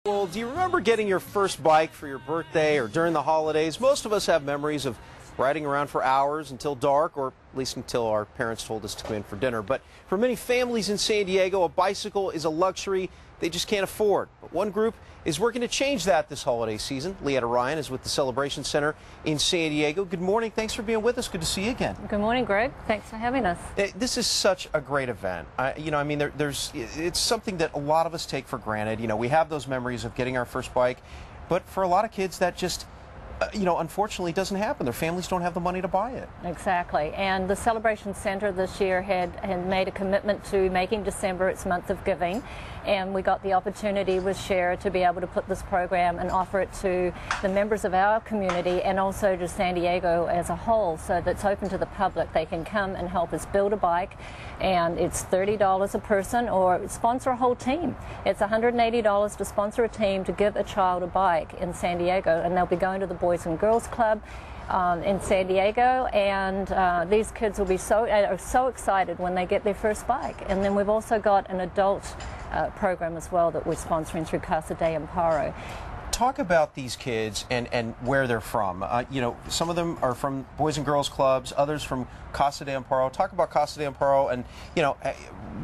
Well, do you remember getting your first bike for your birthday or during the holidays? Most of us have memories of riding around for hours until dark, or at least until our parents told us to come in for dinner. But for many families in San Diego, a bicycle is a luxury they just can't afford. But one group is working to change that this holiday season. Leetta Ryan is with the Celebration Center in San Diego. Good morning. Thanks for being with us. Good to see you again. Good morning, Greg. Thanks for having us. This is such a great event. It's something that a lot of us take for granted. We have those memories of getting our first bike, but for a lot of kids, that just unfortunately doesn't happen. Their families don't have the money to buy it. Exactly. And the Celebration Center this year had made a commitment to making December its month of giving. And we got the opportunity with Share to be able to put this program and offer it to the members of our community and also to San Diego as a whole, so that it's open to the public. They can come and help us build a bike, and it's $30 a person, or sponsor a whole team. It's $180 to sponsor a team to give a child a bike in San Diego, and they'll be going to the Boys and Girls Club in San Diego, and these kids will be so excited when they get their first bike. And then we've also got an adult program as well that we're sponsoring through Casa de Amparo. Talk about these kids and where they're from. Some of them are from Boys and Girls Clubs, others from Casa de Amparo. Talk about Casa de Amparo and,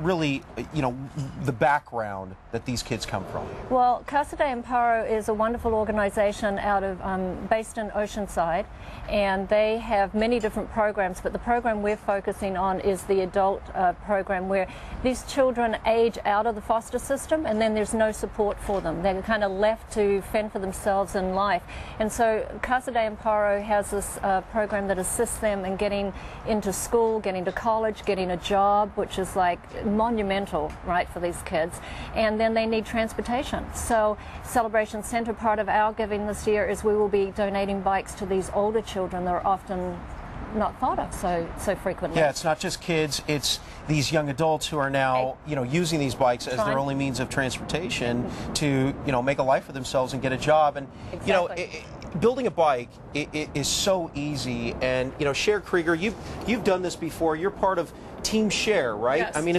really, the background that these kids come from. Well, Casa de Amparo is a wonderful organization based in Oceanside, and they have many different programs, but the program we're focusing on is the adult program, where these children age out of the foster system and then there's no support for them. They're kind of left to fend for themselves in life. And so Casa de Amparo has this program that assists them in getting into school, getting to college, getting a job, which is like monumental, right, for these kids. And then they need transportation. So Celebration Center, part of our giving this year is we will be donating bikes to these older children that are often not thought of so frequently. Yeah, it's not just kids, it's these young adults who are now, using these bikes as their only means of transportation to, make a life for themselves and get a job. And, exactly. Building a bike is so easy. And, Cher Krieger, you've done this before. You're part of Team Share, right? Yes. I mean,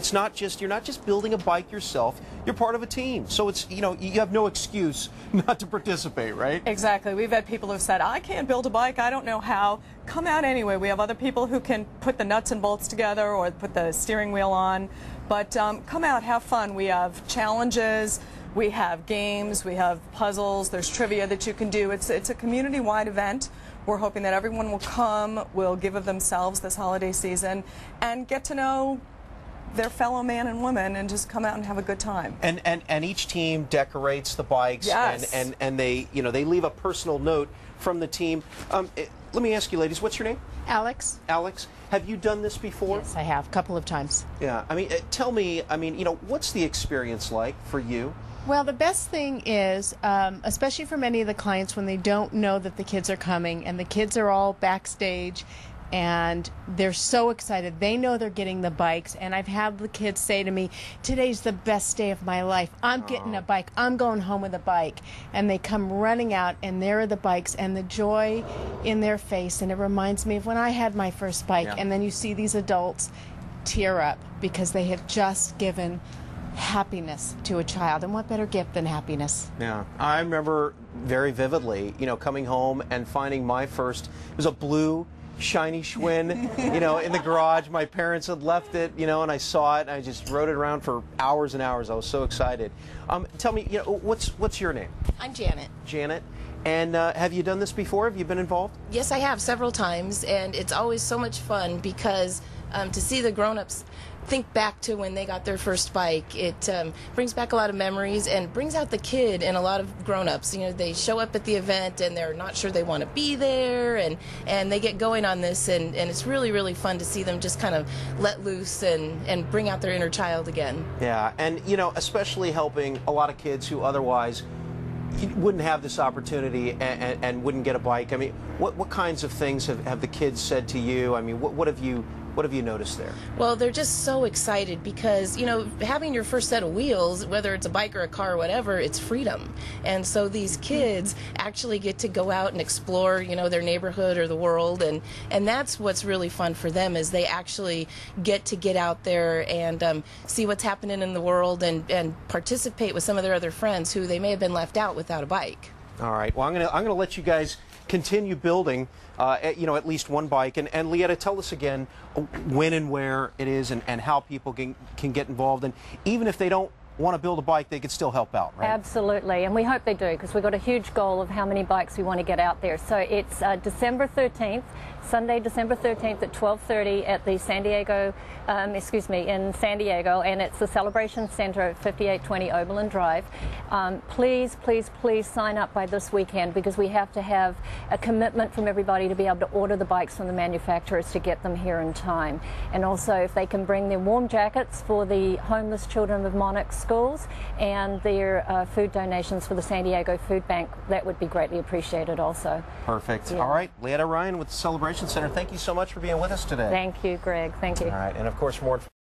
you're not just building a bike yourself, you're part of a team. So it's, you have no excuse not to participate, right? Exactly. We've had people who've said, I can't build a bike, I don't know how. Come out anyway. We have other people who can put the nuts and bolts together or put the steering wheel on. But come out, have fun. We have challenges, we have games, we have puzzles, there's trivia that you can do. It's a community-wide event. We're hoping that everyone will come, will give of themselves this holiday season, and get to know their fellow man and woman and just come out and have a good time. And each team decorates the bikes, yes. and they they leave a personal note from the team. Let me ask you, ladies, what's your name? Alex. Alex, have you done this before? Yes, I have, a couple of times. Yeah, I mean, tell me, what's the experience like for you? Well, the best thing is, especially for many of the clients, when they don't know that the kids are coming, and the kids are all backstage, and they're so excited. They know they're getting the bikes, and I've had the kids say to me, today's the best day of my life. I'm getting a bike. I'm going home with a bike. And they come running out, and there are the bikes, and the joy in their face, and it reminds me of when I had my first bike. Yeah. And then you see these adults tear up because they have just given happiness to a child, and what better gift than happiness? Yeah, I remember very vividly, coming home and finding my first, it was a blue shiny Schwinn, in the garage. My parents had left it, and I saw it, and I just rode it around for hours and hours. I was so excited. Tell me, what's your name? I'm Janet. Janet. And have you done this before? Have you been involved? Yes, I have several times, and it's always so much fun because to see the grown-ups think back to when they got their first bike, it brings back a lot of memories and brings out the kid in a lot of grown-ups. They show up at the event and they're not sure they want to be there, and they get going on this, and it's really, really fun to see them just kind of let loose and bring out their inner child again. Yeah, and especially helping a lot of kids who otherwise wouldn't have this opportunity and wouldn't get a bike. I mean, what kinds of things have the kids said to you? I mean, what have you What have you noticed there? Well, they're just so excited because, you know, having your first set of wheels, whether it's a bike or a car or whatever, it's freedom. And so these kids actually get to go out and explore, you know, their neighborhood or the world. And that's what's really fun for them, is they actually get out there and see what's happening in the world and participate with some of their other friends who they may have been left out without a bike. All right. Well, I'm gonna let you guys continue building, you know, at least one bike. And Leetta, tell us again when and where it is and how people can get involved. And even if they don't want to build a bike, they could still help out, right? Absolutely, and we hope they do, because we've got a huge goal of how many bikes we want to get out there. So it's December 13th, Sunday, December 13th at 12:30 at the in San Diego, and it's the Celebration Center at 5820 Oberlin Drive. Please, please, please sign up by this weekend, because we have to have a commitment from everybody to be able to order the bikes from the manufacturers to get them here in time. And also, if they can bring their warm jackets for the homeless children of Monarch schools and their food donations for the San Diego Food Bank, that would be greatly appreciated also. Perfect. Yeah. All right, Leetta Ryan with the Celebration Center, thank you so much for being with us today. Thank you, Greg. Thank you. All right, and of course, more